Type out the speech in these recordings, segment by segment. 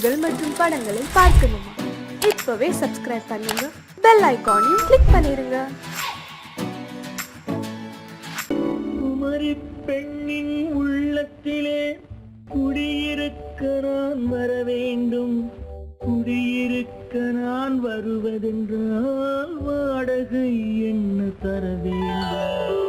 பாடல்கள் மற்றும் படங்களை பார்க்கணுமா? இப்பவே சப்ஸ்கிரைப் பண்ணுங்க, பெல் ஐகானையும் கிளிக் பண்ணிருங்க. குமரி பெண்ணின் உள்ளத்திலே குடியிருக்க நான் வர வேண்டும். குடியிருக்க நான் வருவதென்றால் வாடகை என்ன தர வேண்டும்?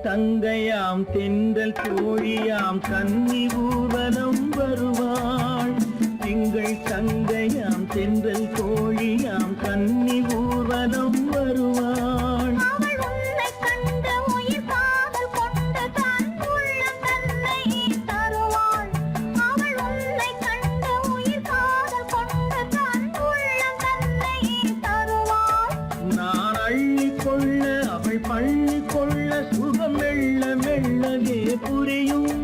தங்கையாம் தென்றல் தோழியாம் கன்னி ஊர்வலம் வருவாள். திங்கள் தங்கையாம் தென்றல் தோழியாம் கன்னி ஊர்வலம் வருவாள். நான் அள்ளி கொள்ள அவள் பள்ளி கொள்ள சுகம் மெல்ல மெல்லவே புரியும்.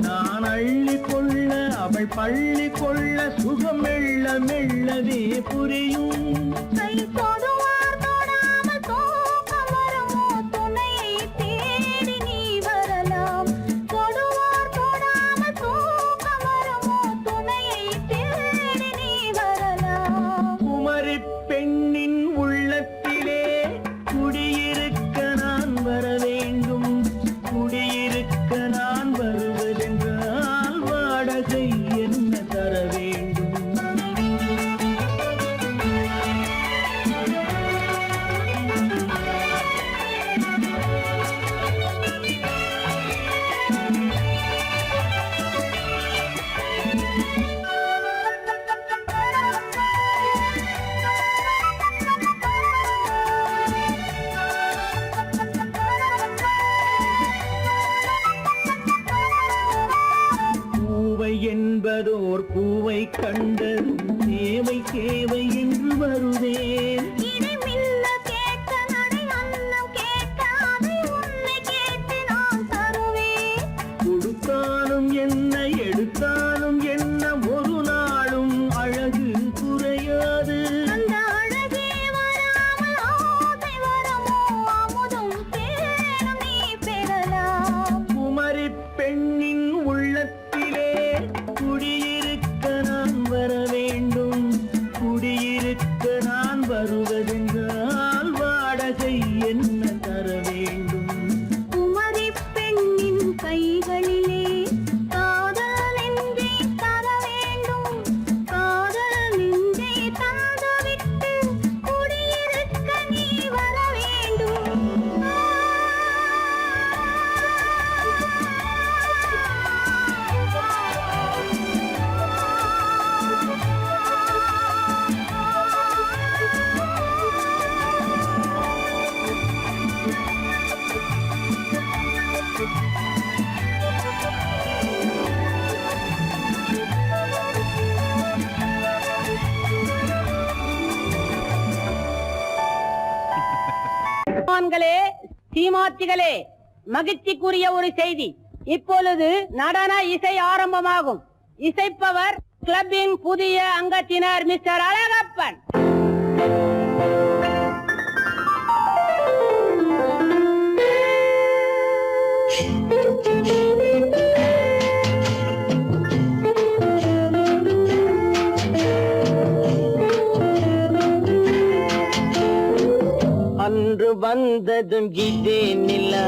நான் அள்ளி கொள்ள அவள் பள்ளி கொள்ள சுகம் மெல்ல மெல்லவே புரியும். குமரி பெண்ணின் உள்ளத்திலே குடியிருக்க நான் வர வேண்டும். குடியிருக்க நான் வருவதென்றால் வாடகை என்ன தர வேண்டும்? என்பதோர் பூவை கண்டதும் தேவை தேவை என்று வருவேன். கொடுத்தாலும் என்ன எடுத்தாலும் என்ன ஒரு நாளும் அழகு குறையாது. குமரி பெண்ணின் உள்ளத்திலே குடியிருக்க நான் வர வேண்டும். குடியிருக்க நான் வருவதென்றால் வாடகை என்ன தர வேண்டும்? குமரி பெண்ணின் கைகளிலே காதல் நெஞ்சை தர வேண்டும். காதல் நெஞ்சை தந்துவிட்டு குடியிருக்க நீ வர வேண்டும். சீமாத்திகளே, மகிழ்ச்சிக்குரிய ஒரு செய்தி. இப்பொழுது நடன இசை ஆரம்பமாகும். இசைப்பவர் கிளப்பின் புதிய அங்கத்தினர் மிஸ்டர் அழகப்பன். அன்று வந்ததும் இதே நிலா,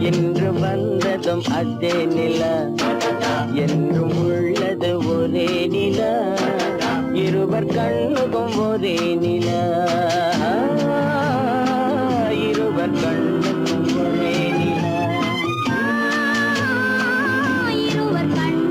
என்று வந்ததும் அதே நிலா, என்றும் உள்ளது ஒரே நிலா, இருவர் கண்ணுக்கும் ஒரே நிலா, இருவர் கண்ணுக்கும் ஒரே நிலா, இருவர் கண்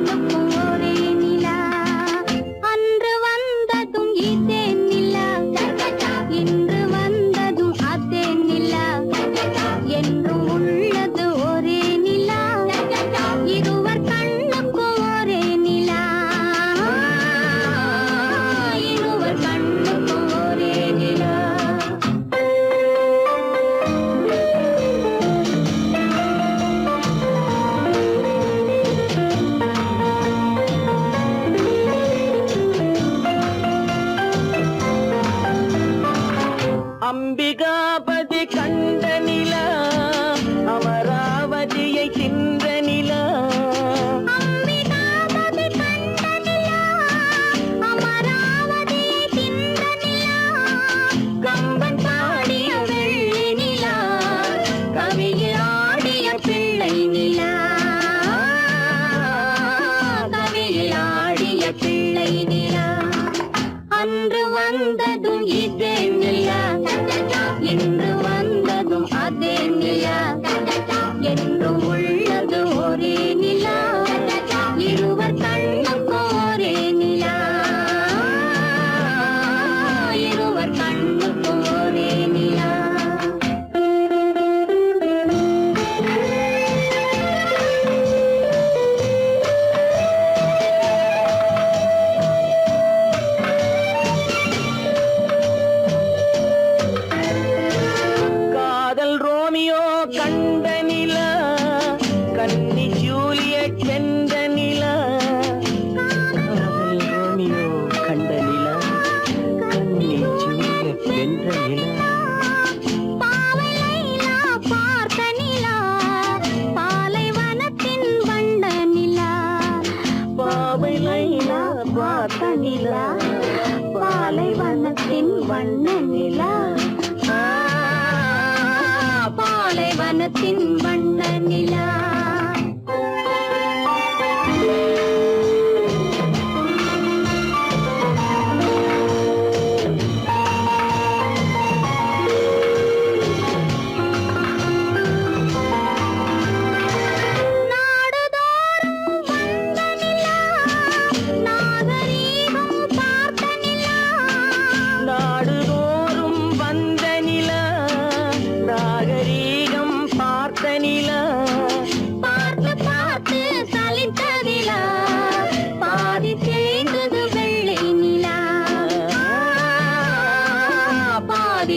பார்த்த நிலா பாலைவனத்தின் வண்ண நிலா பாலைவனத்தின் வண்ண நிலா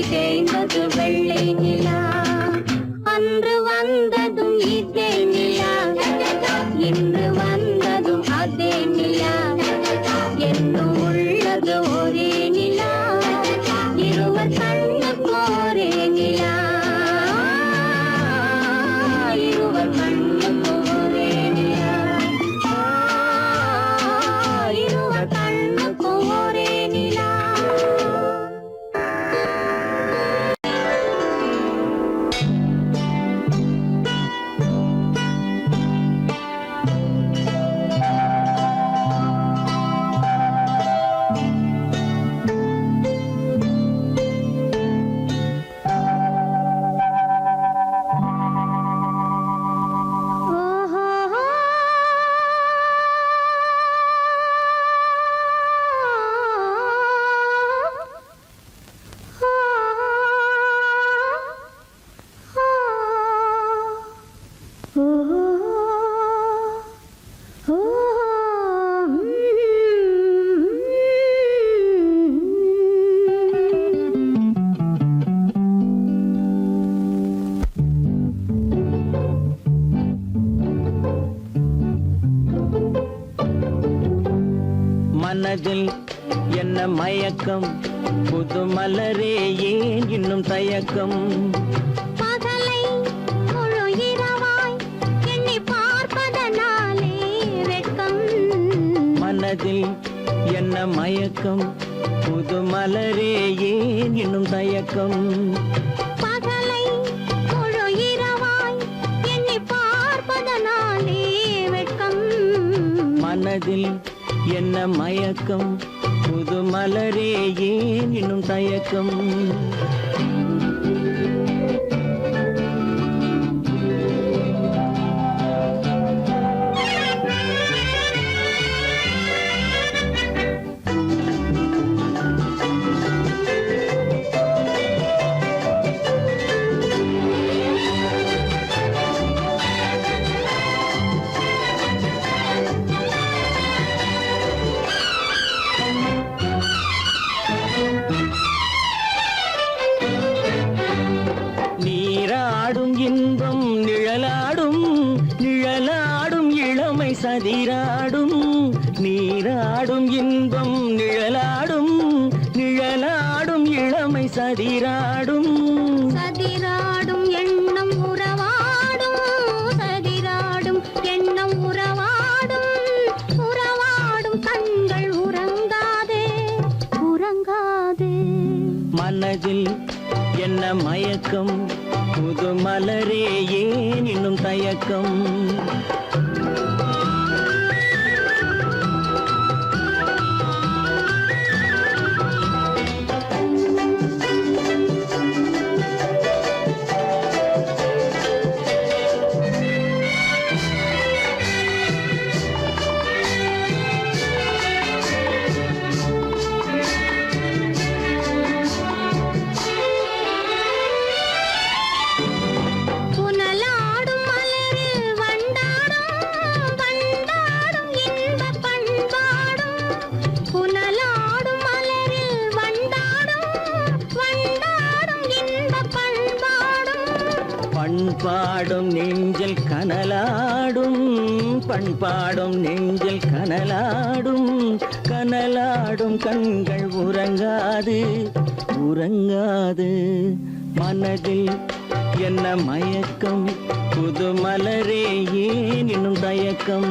தேய்ந்தது வெள்ளை நிலா அன்று வந்ததும் இதே நிலா இன்று வந்ததும் அதே நிலா என்றும் உள்ளது ஒரே நிலா இருவர் கண்ணுக்கு ஒரே நிலா இருவர் கண்ணுக்கு ஒரே நிலா இருவர் கண்ணுக்கு ஒரே நிலா மனதில் என்ன மயக்கம் புது மலரே ஏன் இன்னும் தயக்கம் பகலை முழு இரவாய் எண்ணி பார்ப்பதனாலே வெட்கம் மனதில் என்ன மயக்கம் புது மலரே ஏன் இன்னும் தயக்கம் பகலை முழு இரவாய் எண்ணி பார்ப்பதனாலே வெட்கம் மனதில் என்ன மயக்கம் புது மலரே ஏன் இன்னும் தயக்கம் நீராடும் இன்பம் நிழலாடும் நிழலாடும் இளமை சதிராடும் நீராடும் இன்பம் நிழலாடும் நிழலாடும் இளமை சதிராடும் சதிராடும் எண்ணம் உறவாடும் சதிராடும் எண்ணம் உறவாடும் உறவாடும் கண்கள் உறங்காதே உறங்காதே மனதில் என்ன மயக்கம் புது மலரே ஏன் இன்னும் தயக்கம் புனலாடும் மலரில் வண்டாடும் வண்டாடும் இன்பப் பண்பாடும் புனலாடும் மலரில் வண்டாடும் வண்டாடும் இன்பப் பண்பாடும் பண்பாடும் நெஞ்சில் கனலாடும் பண்பாடும் நெஞ்சில் கனலாடும் கனலாடும் கண்கள் உறங்காது உறங்காது மனதில் என்ன மயக்கம் புது மலரே ஏன் இன்னும் தயக்கம்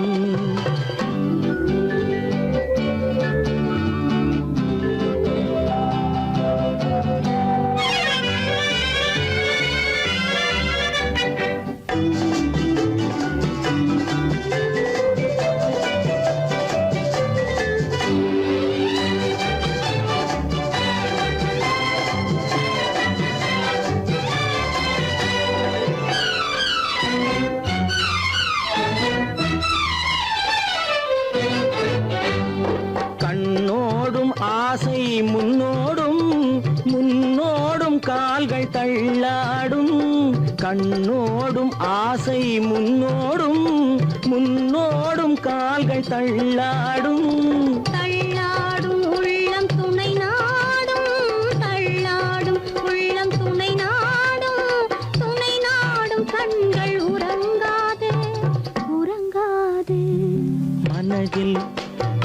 கண்ணோடும் ஆசை முன்னோடும் முன்னோடும் கால்கள் தள்ளாடும் தள்ளாடும் உள்ளம் துணை நாடும் தள்ளாடும் உள்ளம் துணை நாடும் கண்கள் உறங்காது உறங்காது மனதில்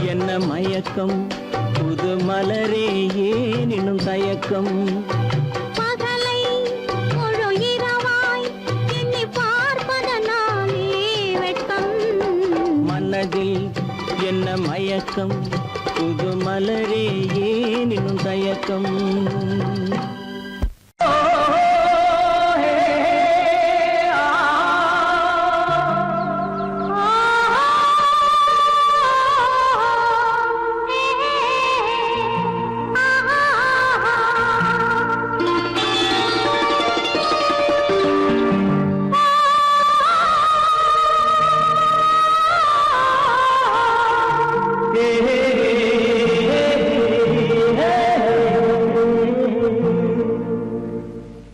என்ன மயக்கம் புது மலரே ஏனினும் தயக்கம் பகலை முழு இரவாய் எண்ணி பார்ப்பதனாலே வெட்கம் மனதில் என்ன மயக்கம் புது மலரே ஏனினும் தயக்கம்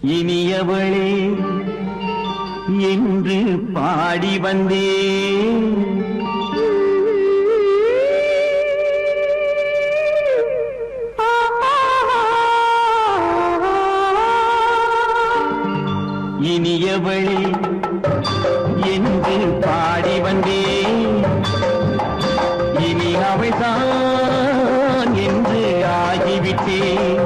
இனியவளே என்று பாடி வந்தேன் இனியவளே என்று பாடி வந்தேன் இனி அவள்தான் என்று ஆகிவிட்டேன்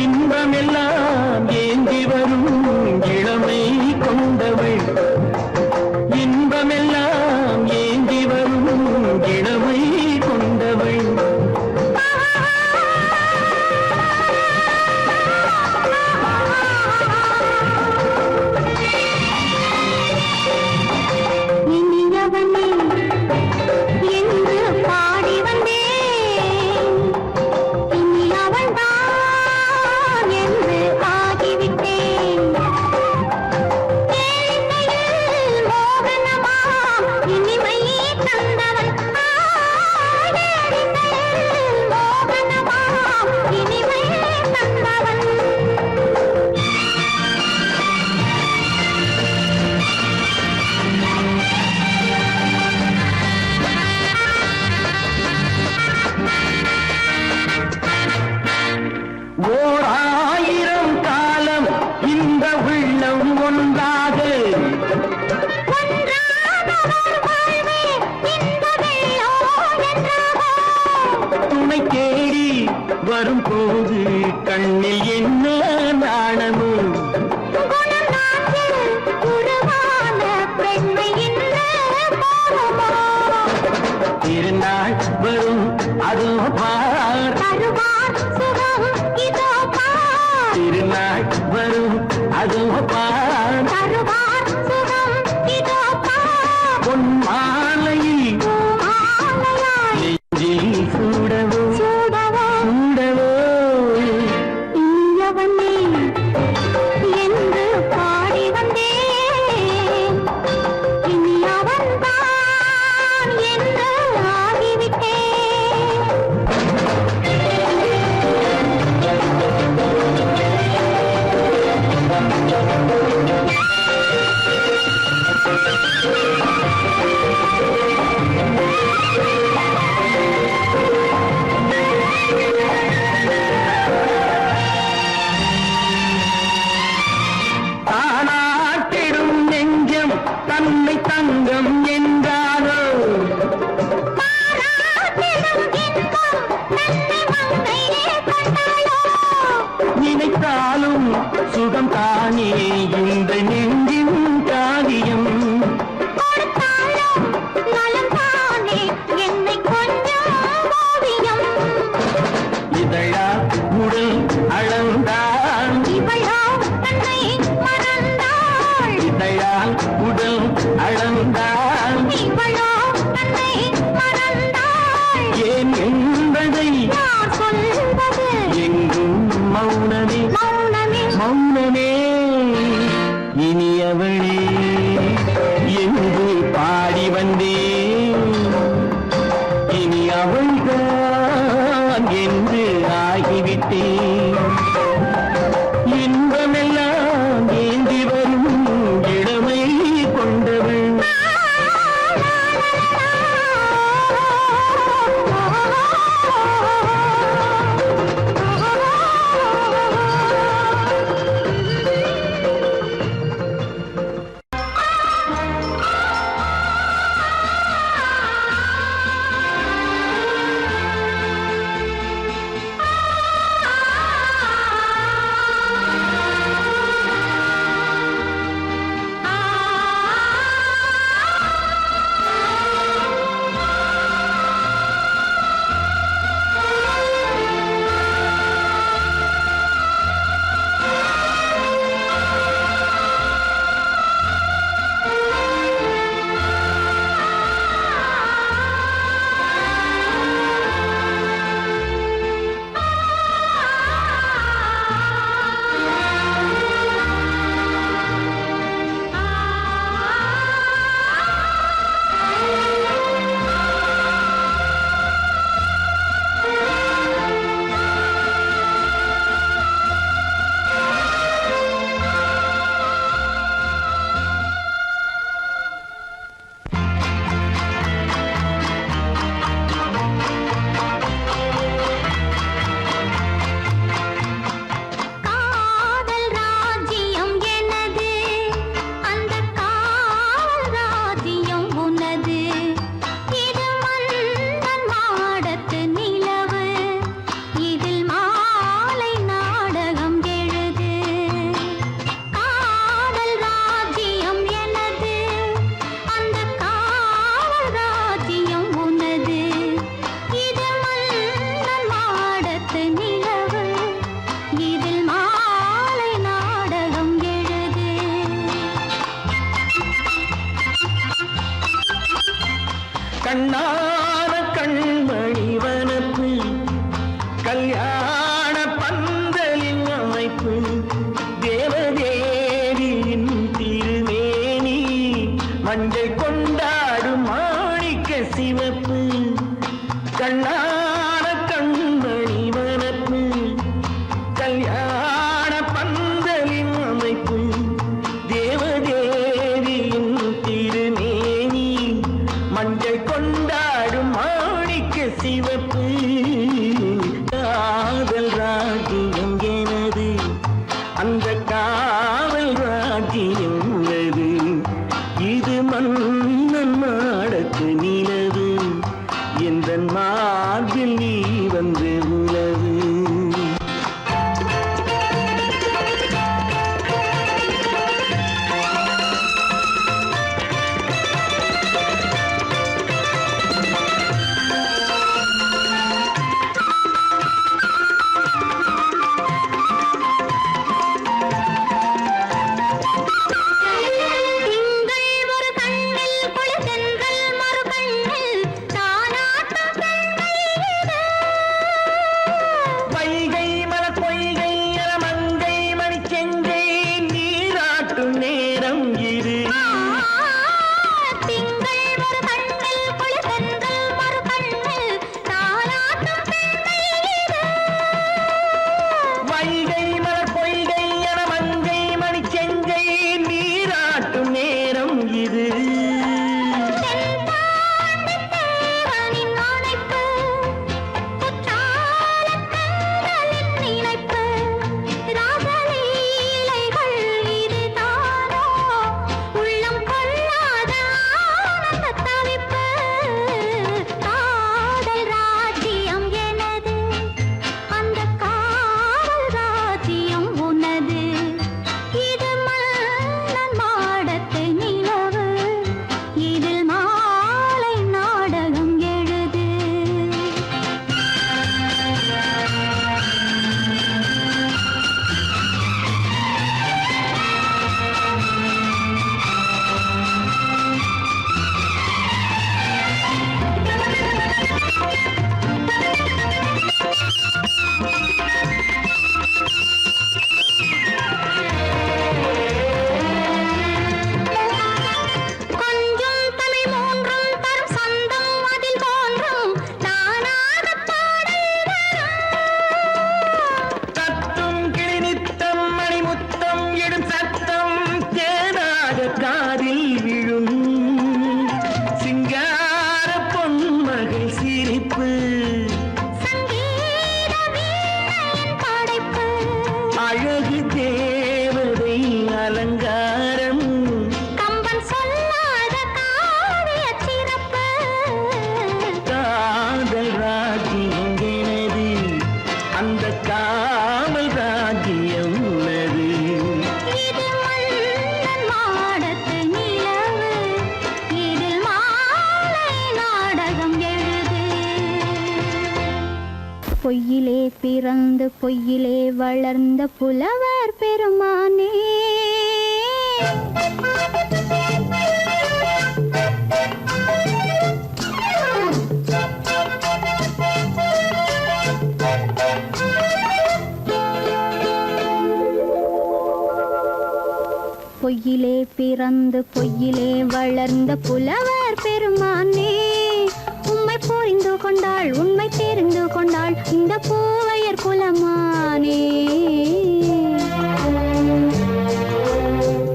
இன்பமெல்லாம் ஏந்தி வரும் இளமை கொண்டவள் இன்பமெல்லாம் ஏந்தி வரும் இளமை கொண்டவள் இனியவனே என்று பாடி வந்தேன் இனி அவள்தான் என்று ஆகிவிட்டேன் கேளிக்கையில் மோகனமா இனிமை தந்தவள் கேளிக்கையில் மோகனமா இனிமை தந்தவள் ஓர் ஆயிரம் காலம் இந்த உள்ளம் ஒன்றாக துணை தேடி வரும்போது கண்ணில் என்ன நாணமும் திருநாள் வரும் அதோ பார் திருநாள் வரும் அதோ பார் பொன் மாலையில் நெஞ்சில் சூடவோ சூடவோ கண்ணான கண்மணி வனப்பு கல்யாண பந்தலின் அமைப்பு தேவதேவியின் திருமேனி மஞ்சள் கொண்டாடும் மாணிக்க சிவப்பு கண்ணான கண்மணி வனப்பு கல்யாண பந்தலின் அமைப்பு தேவதேவியின் திருமேனி மஞ்சள் கொண்டாடும் மாணிக்க சிவப்பு காதல் ராஜ்யம் எனது அந்த காவல் ராஜ்யம் உள்ளது இது மன்னன் மாடத்து நிலவு எந்த மார்பில் நீ வந்து உலவு திங்கள் ஒரு கண்ணில் குளிர்தென்றல் மறு கண்ணில் பொய்யிலே பிறந்து பொய்யிலே வளர்ந்த புலவர் பெருமானே பொய்யிலே பிறந்து பொய்யிலே வளர்ந்த புலவர் பெருமானே உம்மை புரிந்து கொண்டாள் உண்மை தெரிந்து கொண்டாள் இந்த பூவையர் குலமானே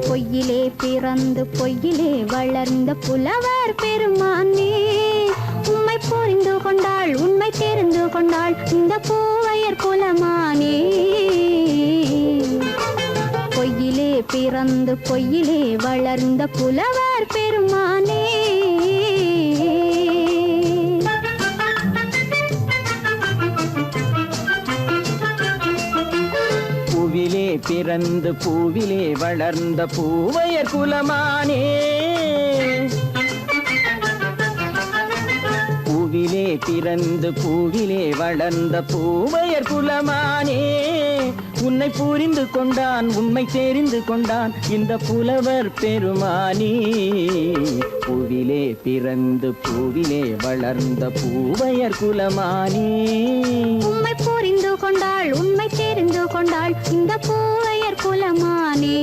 பொய்யிலே பிறந்து பொய்யிலே வளர்ந்த புலவர் பெருமானே உம்மை புரிந்து கொண்டாள் உண்மை தெரிந்து கொண்டாள் இந்த பூவையர் குலமானே பொய்யிலே பிறந்து பொய்யிலே வளர்ந்த புலவர் பெருமானே பூவிலே பிறந்து பூவிலே வளர்ந்த பூவையர் குலமானே பூவிலே பிறந்து பூவிலே வளர்ந்த பூவையர் குலமானே உன்னை புரிந்து கொண்டான் உண்மை தெரிந்து கொண்டான் இந்த புலவர் பெருமானே பூவிலே பிறந்து பூவிலே வளர்ந்த பூவையர் குலமானே உம்மை புரிந்து கொண்டாள் உண்மை தெரிந்து கொண்டாள் இந்த பூவையர் குலமானே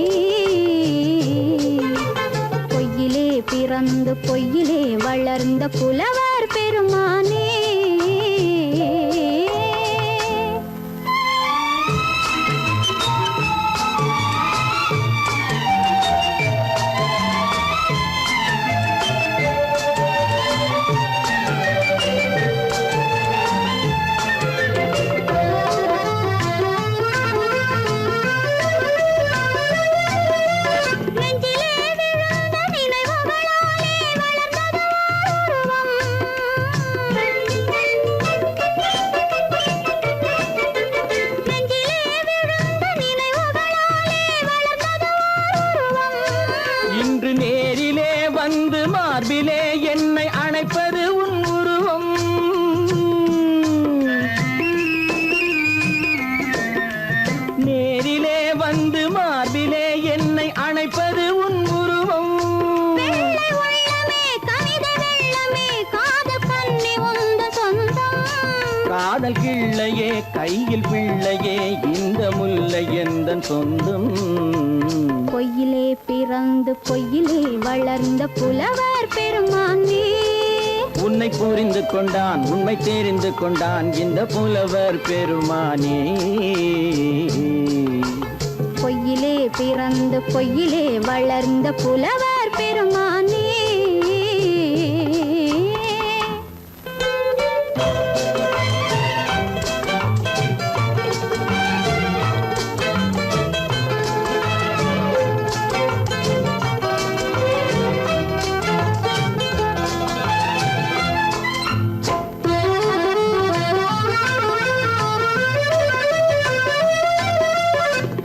பொய்யிலே பிறந்து பொய்யிலே வளர்ந்த புலவர் பெருமானே மார்பிலே என்னை அணைப்பது உன் உருவம் நேரிலே வந்து மார்பிலே என்னை அணைப்பது உன் உருவம் காதல் கிள்ளையே கையில் பிள்ளையே இந்த முல்லை எந்தன் சொந்தம் பொய்யிலே பிறந்து பொய்யிலே வளர்ந்த புலவர் பெருமானே உன்னை புரிந்து கொண்டான் உண்மை தெரிந்து கொண்டான் இந்த புலவர் பெருமானே பொய்யிலே பிறந்து பொய்யிலே வளர்ந்த புலவர் பெருமானே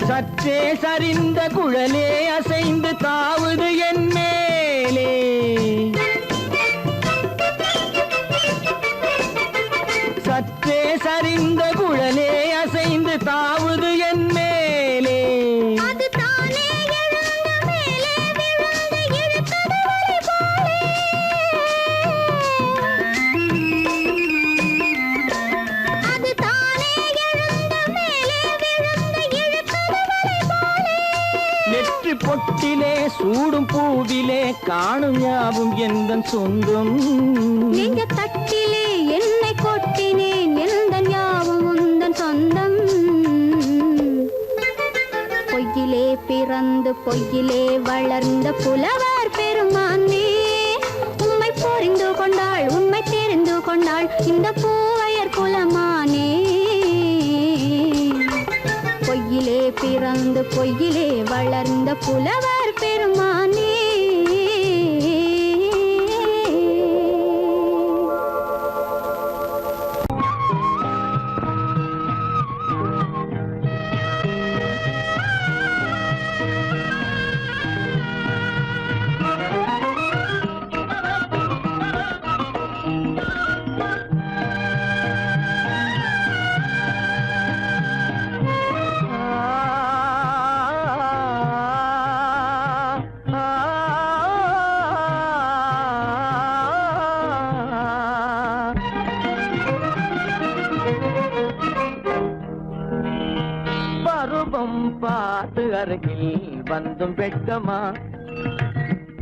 சற்றே சரிந்த குழலே அசைந்து தாவுது என் மேலே சற்றே சரிந்த குழலே அசைந்து தாவுது என் மேலே நெற்றி பொட்டிலே சூடும் பூவிலே காணும் யாவும் எந்தன் சொந்தம் நெஞ்ச தட்டிலே என்னை கொட்டினேன் எந்தன் யாவும் உந்தன் சொந்தம் பொய்யிலே பிறந்து பொய்யிலே வளர்ந்த புலவர் பெருமானே உம்மை புரிந்து கொண்டாள் உண்மை தெரிந்து கொண்டாள் இந்த பூவையர் குலமானே பொய்யிலே பிறந்து பொய்யிலே வளர்ந்த புலவர் பெருமானே பார்த்து அருகில் வந்தும் வெட்கமா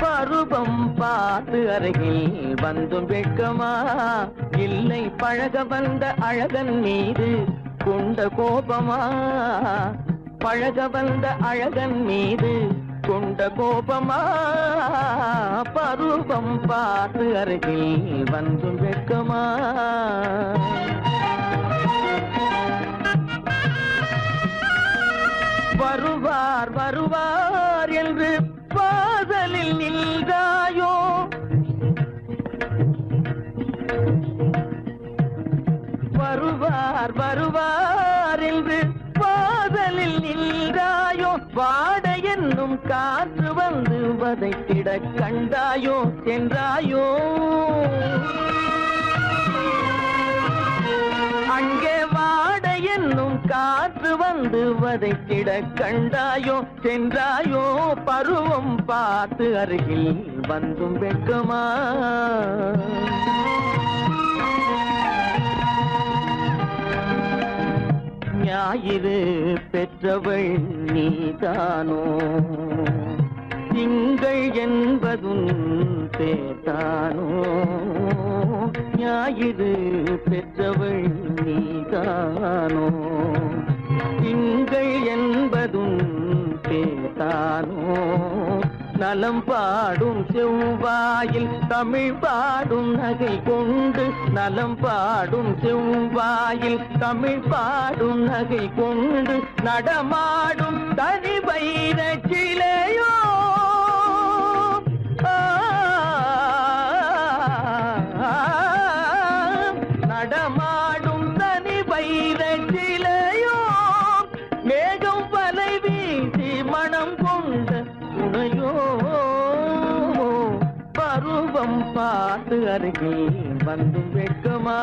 பருவம் பார்த்து அருகில் வந்தும் வெட்கமா இல்லை பழக வந்த அழகன் மீது கொண்ட கோபமா பழக வந்த அழகன் மீது கொண்ட கோபமா பருவம் பார்த்து அருகில் வந்தும் வெட்கமா வருவார் வருவார் என்று வாசலில் நின்றாயோ வருவார் வருவார் என்று வாசலில் நின்றாயோ வாட என்னும் காற்று வந்து வதைத்திட கண்டாயோ சென்றாயோ அங்கே வாட என்னும் காற்று வந்து வதைத்திட கண்டாயோ சென்றாயோ பருவம் பார்த்து அருகில் வந்தும் வெட்கமா ஞாயிறு பெற்றவள் நீதானோ திங்கள் என்பதும் பேத்தானோ ஞாயிறு பெற்றவள் நீதானோ திங்கள் என்பதும் பேத்தானோ நலம் பாடும் செவ்வாயில் தமிழ் பாடும் நகை கொண்டு நலம் பாடும் செவ்வாயில் தமிழ் பாடும் நகை கொண்டு நடமாடும் தனி வைர சிலையோ நடமாடும் தனி வைர சிலையோ மேகம் வலை வீசி மனம் கொண்ட துணையோ பருவம் பார்த்து அருகில் வந்து வெட்கமா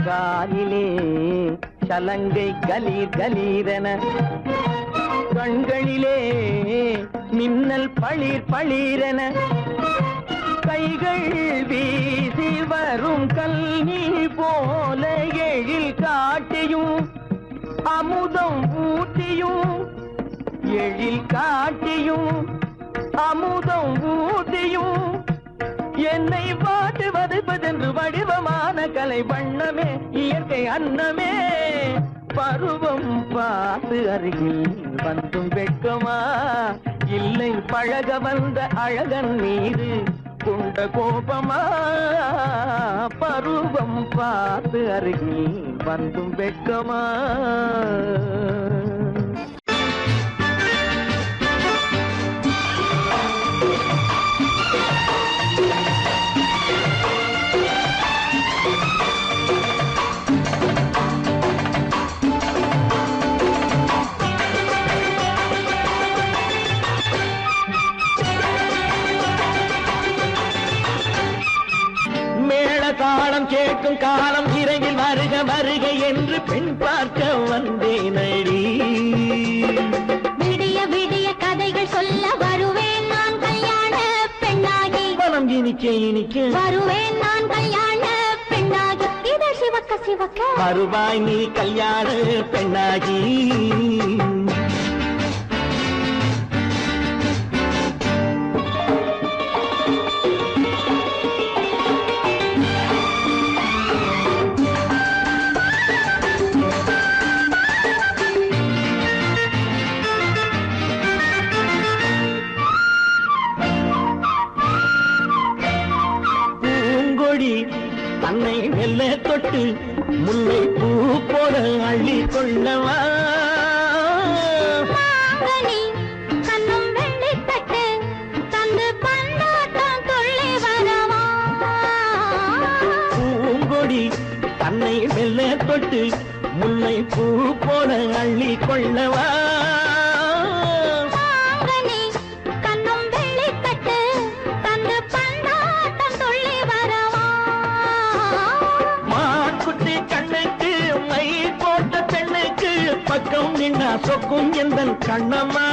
காலிலே சலங்கை கலீர் கலீரென கண்களிலே மின்னல் பளிர் பளிரென கைகள் வீசி வரும் கல்வி போல எழில் காட்டியும் அமுதம் ஊட்டியும் எழில் காட்டியும் அமுதம் ஊட்டியும் என்னை பாட்டு வதைப்பதென்று வடிவமான கலை வண்ணமே இயற்கை அன்னமே பருவம் பார்த்து அருகில் வந்தும் வெட்கமா இல்லை பழக வந்த அழகன் மீது கொண்ட கோபமா பருவம் பார்த்து அருகில் வந்தும் வெட்கமா தாளம் கேட்கும் காலம் இறையில் வருக வருக என்று பெண் பார்க்க வந்தேனடி விடிய விடிய கதைகள் சொல்ல வருவேன் நான் கல்யாண பெண்ணாகி மனம் இனிக்க இனிக்க வருவேன் நான் கல்யாண பெண்ணாகி இதை சிவக்க சிவக்க வருவாய் நீ கல்யாண பெண்ணாகி தன்னை மெல்ல தொட்டு முல்லை பூ போல அள்ளி கொள்ளவா கண்ணும் வெள்ளி தட்டு தந்து பந்தாட்டம் துள்ளி வரவா பூங்கொடி தன்னை மெல்ல தொட்டு முல்லை பூ போல அள்ளி கொள்ளவா பக்கம் நின்னா சொக்கும் எந்தன் கண்ணம்மா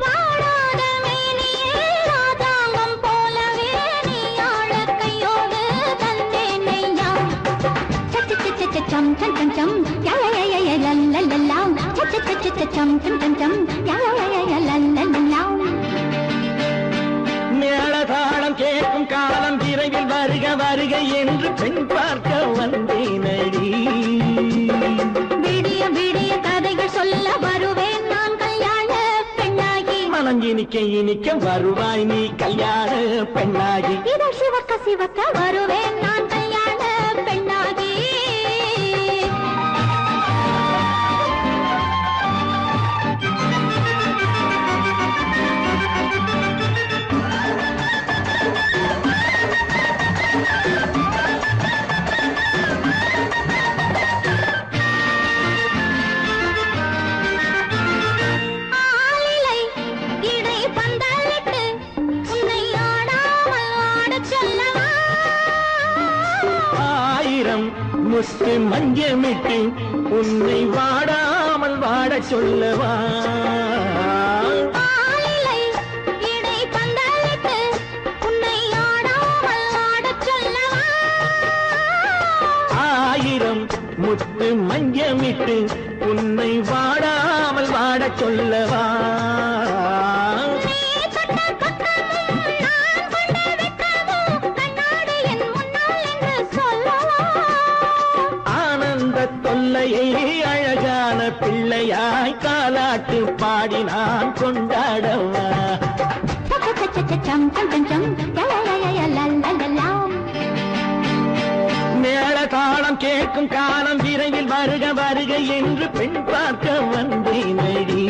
வாழாத மேனியே ராஜாங்கம் போலவே நீ ஆழ கையோடு தந்தேன் நெய்யா சம் சம் சம் சம் யா யா யா யா லா லா லா. மேளதாளம் கேட்கும் காலம் விரைவில் வருக வருக என்று பெண் பார்க்க வந்தேனடி. விடிய விடிய கதைகள் சொல்ல வருவேன் நான் கல்யாண பெண்ணாகி. மனம் இனிக்க இனிக்க வருவாய் நீ கல்யாண பெண்ணாகி. இதழ் சிவக்க சிவக்க வருவேன் நான் கல்யாண பெண்ணாகி. ஆளிலை இடை பந்தலிட்டு உன்னை ஆடாமல் ஆடச் சொல்லவா. ஆயிரம் முத்து மஞ்சமிட்டு உன்னை வாடாமல் வாடச் சொல்லவா. ஆளிலை இடை பந்தலிட்டு உன்னை ஆடாமல் ஆடச் சொல்லவா. ஆயிரம் முத்து மஞ்சமிட்டு உன்னை வாடாமல் வாடச் சொல்லவா. நீ தொட்ட பக்கமும் நான் கொண்ட வெட்கமும் கண்ணாடி என் முன்னால் என்று சொல்லவா. ஆனந்த தொல்லையை அழகான பிள்ளையாய் தாலாட்டு பாடி நான் கொண்டாடவா. சம் சம் சம் சம் யா யா யா யா லா லா லா லா. மேளதாளம் கேட்கும் காலம் விரைவில் வருக வருக என்று பெண் பார்க்க வந்தேனடி.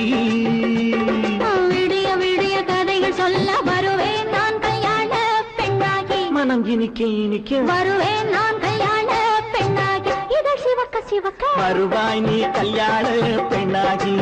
விடிய விடிய கதைகள் சொல்ல வருவேன் நான் கல்யாண பெண்ணாகி. மனம் இனிக்க இனிக்க வருவேன் நான் கல்யாண பெண்ணாகி. இதழ் சிவக்க சிவக்க வருவாய் நீ கல்யாண பெண்ணாகி.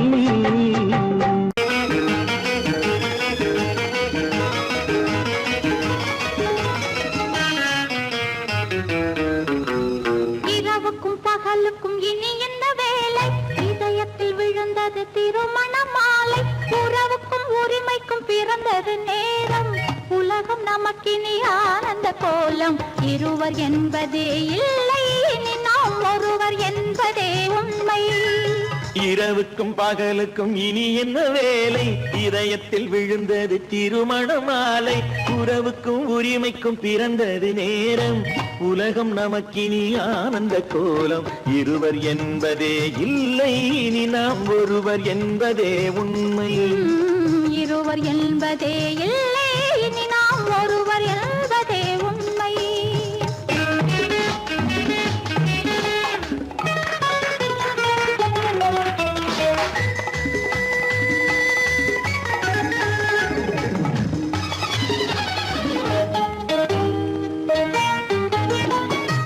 இரவுக்கும் பகலுக்கும் இனி என்ன வேலை. இதயத்தில் விழுந்தது திருமண மாலை. உறவுக்கும் உரிமைக்கும் பிறந்தது நேரம். உலகம் நமக்கினி ஆனந்த கோலம். இருவர் என்பதே இல்லை இனி நாம் ஒருவர் என்பதே உண்மை. இரவுக்கும் பகலுக்கும் இனி என்ன வேலை. இதயத்தில் விழுந்தது திருமண மாலை. உறவுக்கும் உரிமைக்கும் பிறந்தது நேரம். உலகம் நமக்கினி ஆனந்த கோலம். இருவர் என்பதே இல்லை இனி நாம் ஒருவர் என்பதே உண்மை. இருவர் என்பதே இல்லை இனி நாம் ஒருவர் என்பதே உண்மை.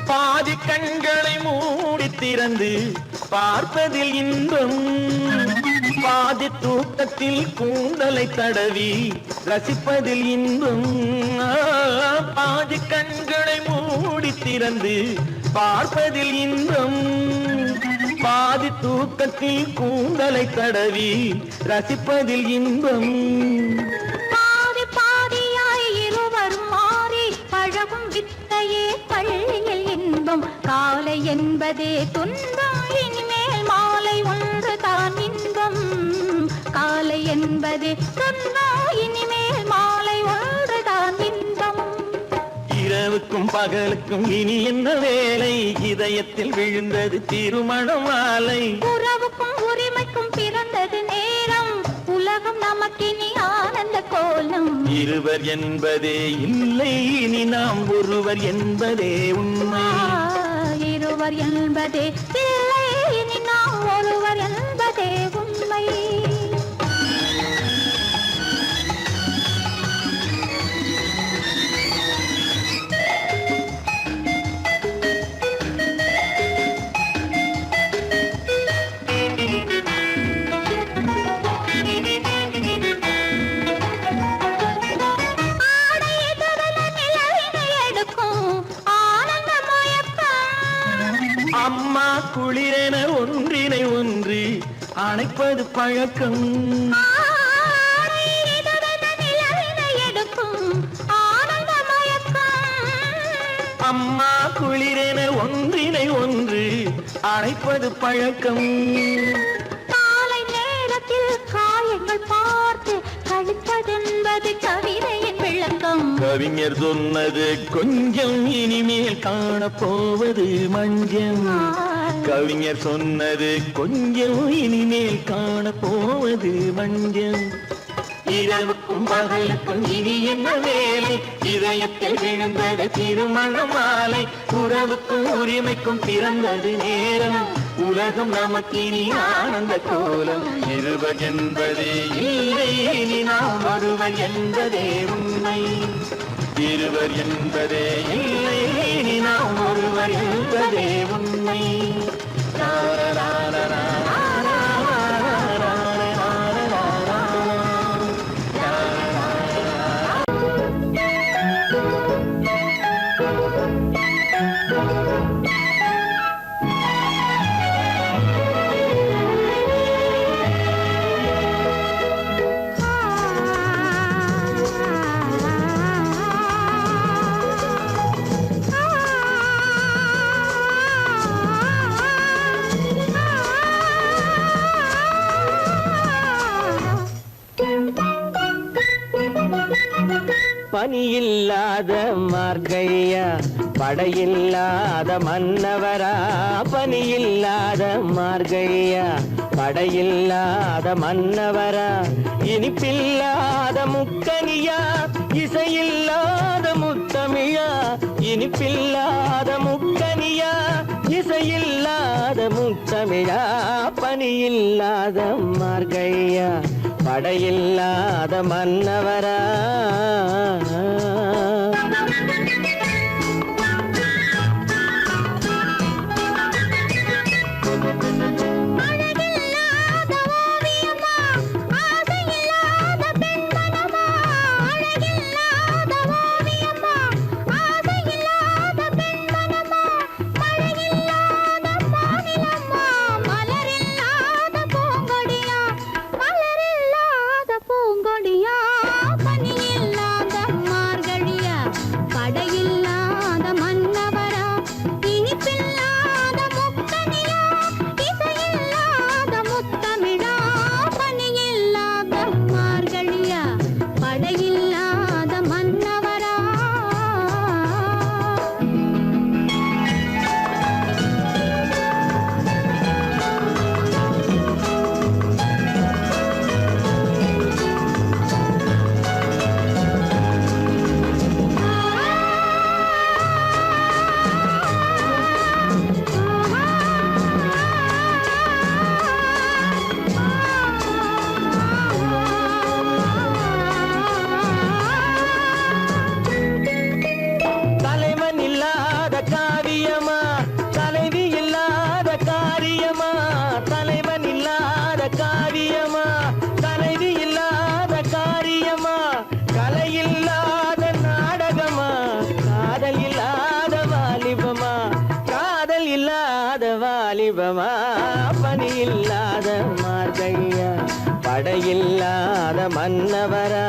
பாதி கண்களை மூடி திறந்து பார்ப்பதில் இன்பம். பாதி தூக்கத்தில் கூந்தலை தடவி ரசிப்பதில் இன்பம். பாதி கண்களை மூடி திறந்து பார்ப்பதில் இன்பம். பாதி தூக்கத்தில் கூந்தலை தடவி ரசிப்பதில் இன்பம். பாதி பாதியாய் இருவர் மாறி பழகும் வித்தையே பள்ளியில் இன்பம். காலை என்பதே துன்பம் இனிமேல் மாலை ஒன்று தான் இன்பம். காலை என்பதே துன்பம் இனிமேல் மாலை ஒன்று தான் இன்பம். இரவுக்கும் பகலுக்கும் இனி என்ன வேலை. இதயத்தில் விழுந்தது திருமண மாலை. உறவுக்கும் உரிமைக்கும் பிறந்தது நேரம். உலகம் நமக்கினி ஆனந்த கோலம். இருவர் என்பதே இல்லை இனி நாம் ஒருவர் என்பதே உண்மை. இருவர் என்பதே இல்லை இனி நாம் ஒருவர் என்பதே உண்மை. அம்மா குளிரென ஒன்றினை ஒன்று அணைப்பது பழக்கம். அம்மா குளிரென ஒன்றினை ஒன்று அணைப்பது பழக்கம். காலை நேர கவிஞர் சொன்னது கொஞ்சம் இனிமேல் காணப்போவது மஞ்சள் கவிஞர் சொன்னது கொஞ்சம் இனிமேல் காணப்போவது மஞ்சள் இரவுக்கும் பகலுக்கும் இனி என்ன வேலை இதயத்தில் விழுந்தது திருமண மாலை உறவுக்கும் உரிமைக்கும் பிறந்தது நேரம் உலகம் நமக்கினி ஆனந்த கோலம் இருவர் என்பதே இல்லை இனி நாம் ஒருவர் என்பதே உண்மை இருவர் என்பதே இல்லை இனி நாம் ஒருவர் என்பதே உண்மை பனியில்லாத மார்கழியா படையில்லாத மன்னவரா பனியில்லாத மார்கழியா படையில்லாத மன்னவரா இனிப்பில்லாத முக்கனியா இசையில்லாத முத்தமிழா இனிப்பில்லாத முக்கனியா இசையில்லாத முத்தமிழா பனியில்லாத மார்கழியா படையில்லாத மன்னவரா வாலிபமா பனியில்லாத மார்கழியா படையில்லாத மன்னவரா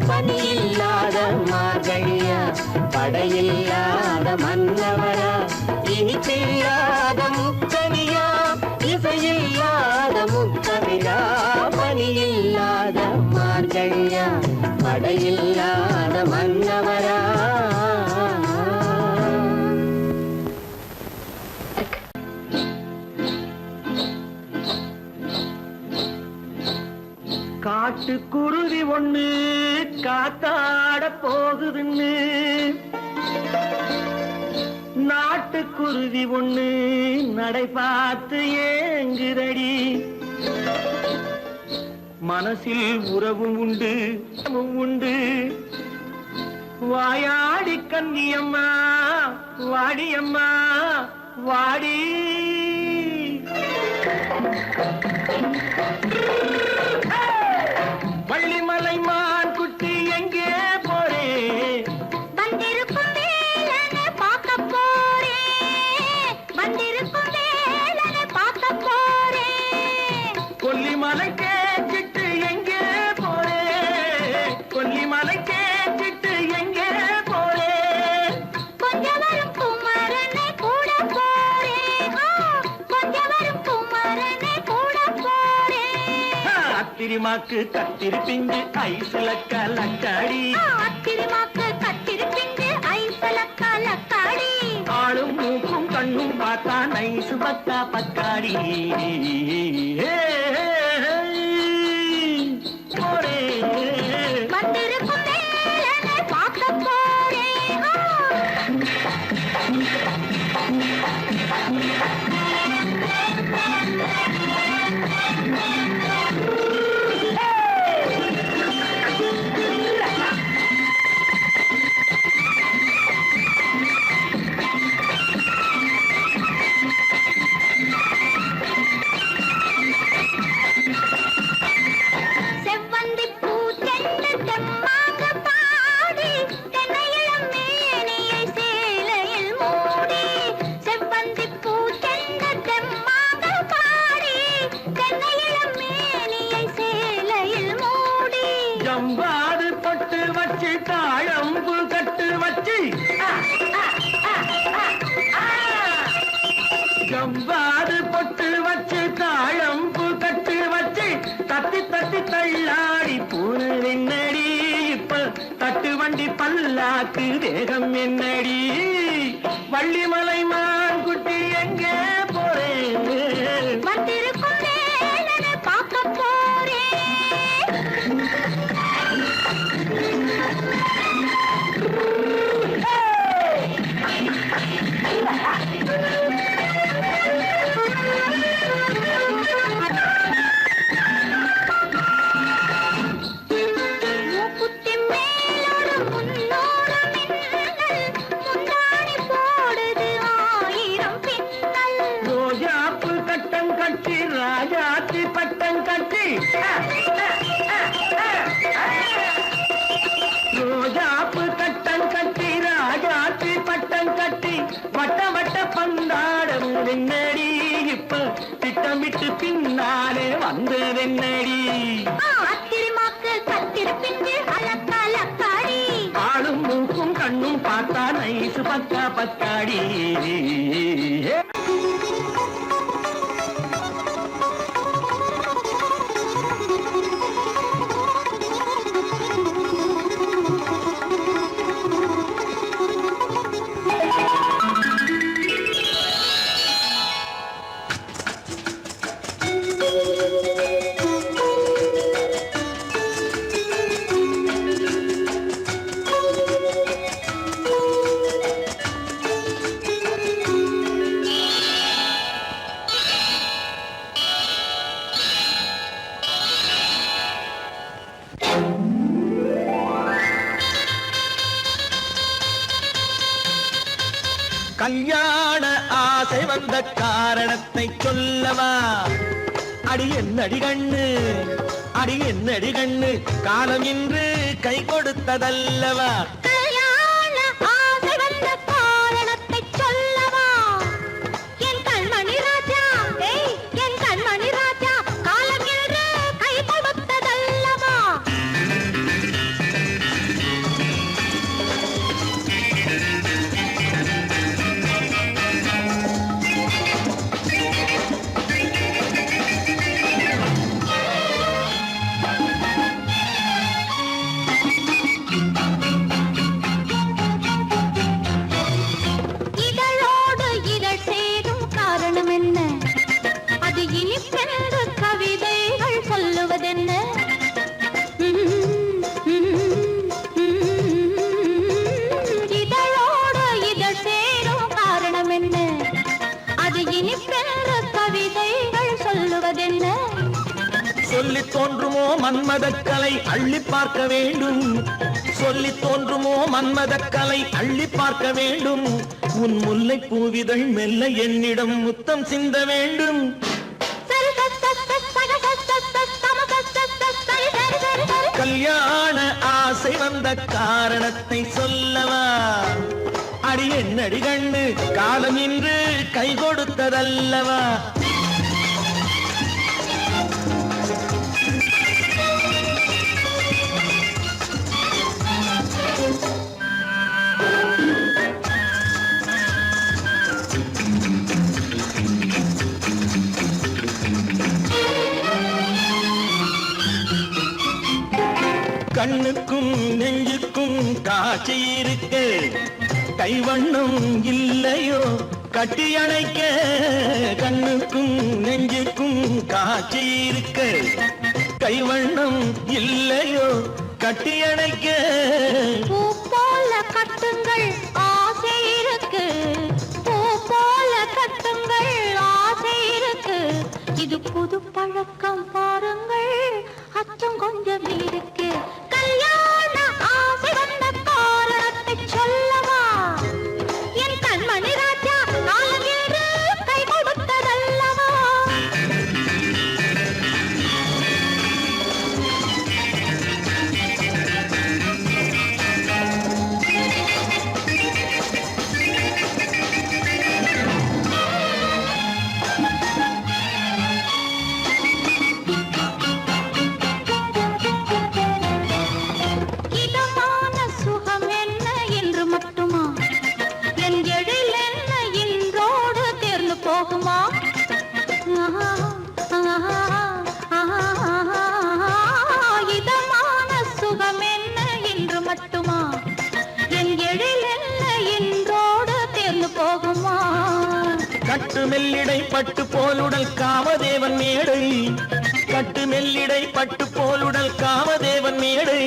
பனியில்லாத மார்கழியா படையில்லாத மன்னவரா இனிப்பில்லாத முக்கனியா இசையில்லாத முத்தமிழா பனியில்லாத மார்கழியா படையில்லாத மன்னவரா காட்டுக்குருவி ஒண்ணு காத்தாட போகுதுன்னு நாட்டுக்குருவி ஒண்ணு நடை பார்த்து ஏங்குதடி மனசில் உறவும் உண்டு உண்டு வாயாடி கன்னியம்மா வாடியம்மா வாடி வள்ளிமலை மான் குட்டி எங்கே போறே வந்திருக்கும் வேலனை பார்க்க போறேன் வந்திருக்கும் வேலனை பார்க்க போறேன் கொல்லிமலை கேட்டுட்டு எங்கே போறே கொல்லிமலை கேட்டுட்டு எங்கே போறே கொஞ்சம் வரும் குமரனை கூட போறேன் கொஞ்சம் வரும் குமரனை கூட போறேன் அத்திரிமாக்கு கத்திரி பிஞ்சு ஐசுல கலக்காடி அத்திரிமாக்கு கத்திரி பிஞ்சு ஐசல கலக்காடி ஆளும் மூக்கும் கண்ணும் பார்த்தா நைசு பக்கா பக்காடி போறே வந்திருக்கும் வேலனை பார்க்க போறேன் செவ்வந்தி பூ தென்ன தெம்மாக பாடி தென்னையிளம் மேனியை சேலையில் மூடி செவ்வந்தி பூ தென்ன தெம்மாக பாடி தென்னையிளம் மேனியை சேலையில் மூடி ஜம்பாது பொட்டு வச்சு தாழம்பு கட்டு வச்சு ஜம்பாது பொட்டு வச்சு தாழம்பு கட்டு வச்சு தத்தி தத்தி தள்ளாடி பூனு என்னடி இப்ப தட்டு வண்டி பல்லாக்கு தேகம் என்னடி வள்ளிமலை மான் குட்டி எங்கே போறேன் வந்திருக்கும் வேலனை பார்க்க போறேன் மூக்குத்தி மேலோடு முன்னோடு மின்னல் முந்தாணி போடுது ஆயிரம் பின்னல் ரோஜாப்பு கட்டம் கட்டி ராஜாத்தி பட்டம் கட்டி ரோஜாப்பு கட்டம் கட்டி ராஜாத்தி பட்டம் கட்டி வட்ட வட்ட பந்தாடம் என்னடி இப்ப திட்டமிட்டு பின்னாலே வந்ததென்னடி அத்திரிமாக்கு கத்திரி பிஞ்சு அலக்காடி ஆளும் மூக்கும் கண்ணும் பார்த்தா நைசு பக்கா பக்காடி கல்யாண ஆசை வந்த காரணத்தை சொல்லவா அடி என்னடி கண்ணு அடி என்னடி கண்ணு காலம் இன்று கை கொடுத்ததல்லவா கல்யாண ஆசை வந்த காரணத்தை சொல்லவா என் கண்மணி ராஜா என் கண்மணி ராஜா காலம் என்று கை கொடுத்ததல்லவா இதழோடு இதழ் சேரும் காரணம் என்ன அது இனிப்பென்று கவிதைகள் சொல்லுவதென்ன இதழோடு இதழ் சேரும் காரணம் என்ன அது இனிப்பென்று கவிதைகள் சொல்லுவதென்ன சொல்லி தோன்றுமோ மன்மதக்கலை அள்ளி பார்க்க வேண்டும் சொல்லி தோன்றுமோ மன்மதக்கலை அள்ளி பார்க்க வேண்டும் உன் முல்லை பூவிதழ் மெல்ல என்னிடம் முத்தம் சிந்த வேண்டும் சரி கல்யாண ஆசை வந்த காரணத்தை சொல்லவா? அடி என்னடி கண்ணு காலம் இன்று கை கொடுத்ததல்லவா? கண்ணுக்கும் நெஞ்சுக்கும் காட்சி இருக்கு, கைவண்ணம் இல்லையோ கட்டி அணைக்க? கண்ணுக்கும் நெஞ்சுக்கும் காட்சி இருக்கு, கைவண்ணம் இல்லையோ கட்டி அணைக்க? பூ போல கட்டுங்கள் ஆசை இருக்கு, பூ போல கட்டுங்கள் ஆசை இருக்கு. இது புது பழக்கம் பாருங்கள், அச்சம் கொஞ்சம் இருக்கு. கல்யாண ஆசை வந்த காரணத்தை சொல்லவா? என் கண்மணி ராஜா காலம் என்று கை கொடுத்ததல்லவா? இதமான சுகம் என்ன என்று மட்டுமா? என் எழில் என்ன இன்றோடு தேர்ந்து போகுமா? இதமான சுகம் என்ன என்று மட்டுமா? என் எழில் என்ன இன்றோடு தேர்ந்து போகுமா? கட்டு மெல்லிடை பட்டு போலுடல் காமதேவன் மேடை, கட்டு மெல்லிடை பட்டு போலுடல் காமதேவன் மேடை.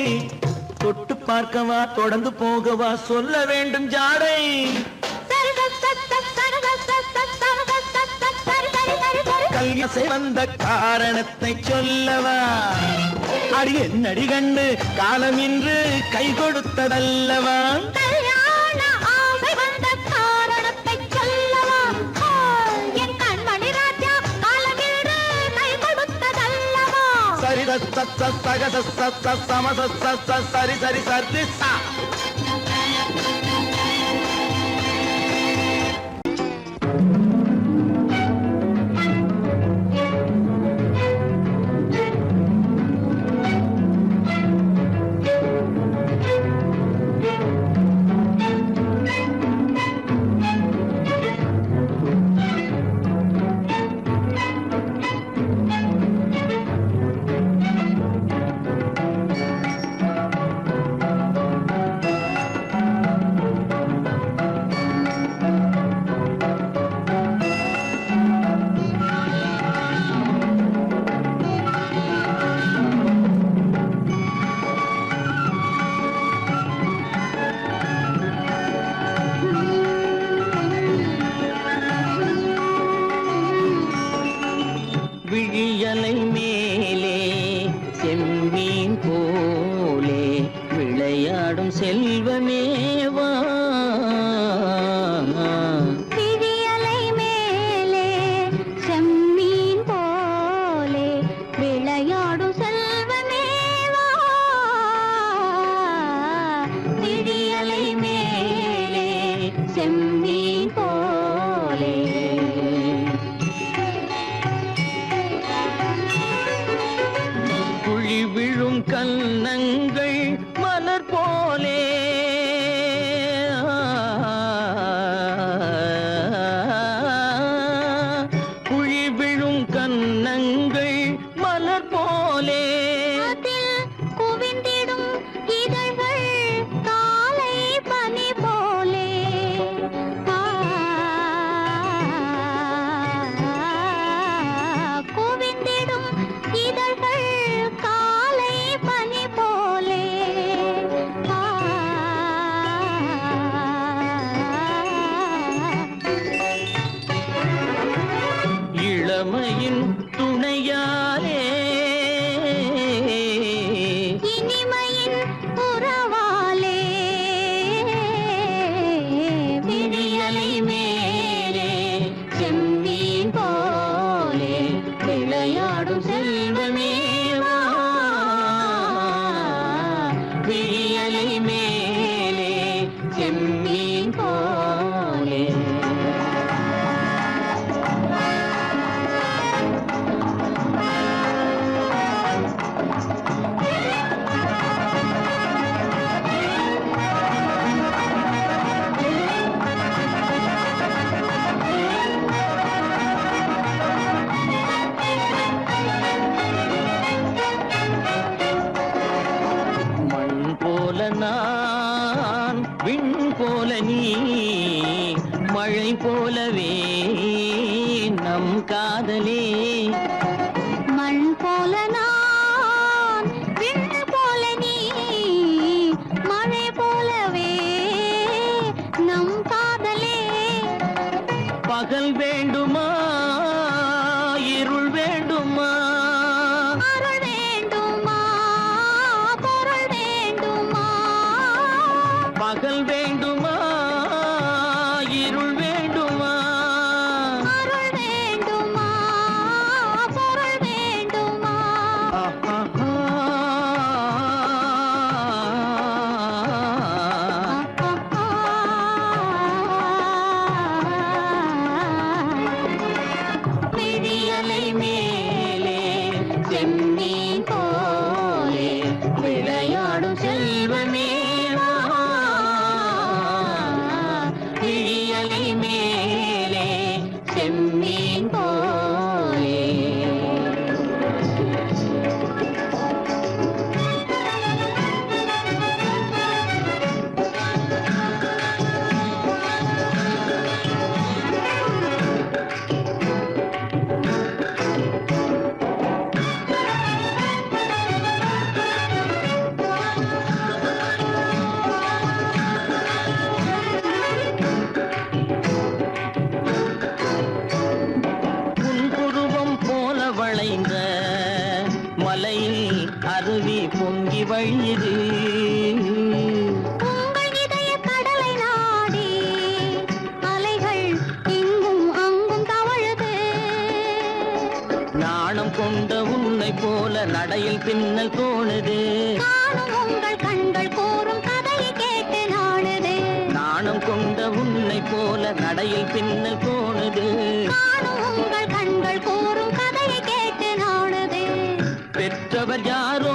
தொட்டு பார்க்கவா தொடர்ந்து போகவா சொல்ல வேண்டும் ஜாடை? கல்யாசை வந்த காரணத்தை சொல்லவா? அடி என்னடி கண்டு காலம் இன்று கை கொடுத்ததல்லவா? கல்யாண ஆசை வந்த காரணத்தை சொல்லவா? என் கண்மணி ராஜா காலம் என்று கை கொடுத்ததல்லவா? சரி சகத சமத சரி சரி சரி சா. விழியலை மேலே செம்மீன் போலே விளையாடும் செல்வமேவா? விழியலை மேலே செம்மீன் போலே விளையாடும் செல்வமேவா? விழியலை மேலே செம்மீன் போலே குழி விழும் கன்னங்கள் மலர் போலே, குழி விழும் கன்னங்கள் மலர் போலே. அதில் குவிந்திடும் இதழ்கள் காலை பனி போலே. குவிந்திடும் இதழ்கள் காலை பனி போலே. இளமையின் துணையாலே இனிமையின் உறவாலே விழியலை மேலே செம்மீன் போலே விளையாடும் செல்வமேவா? விழியலை மேலே செம்மீன் போலே. நான் விண் போல நீ மழை போலவே நம் காதலே. மண் போல நான் விண் போல நீ மழை போலவே நம் காதலே. பகல் வேண்டுமா இருள் வேண்டுமா, அருள் வேண்டுமா பொருள் வேண்டுமா, பகல் வேண்டுமா இருள் வேண்டுமா, அருள் வேண்டுமா பொருள் வேண்டுமா. விழியலை மேலே செம்மீன் போலே விளையாடும் செல்வமே. விழியலை மேலே செம்மீன் போலே. வளைந்த மலையில் அருவி பொங்கி வழியுது. உங்கள் இதய கடலை நாடி அலைகள் இங்கும் அங்கும் தவழுது. நாணம் கொண்ட உன்னை போல நடையில் பின்னல் தோணுது. காணும் உங்கள் கண்கள் கூறும் கதையை கேட்டு நாடுது. நாணம் கொண்ட உன்னை போல நடையில் பின்னல் தோணுது. காணும் உங்கள் கண்கள் கூறும் கதையை கேட்டு நாடுது. பெற்றவர் யாரோ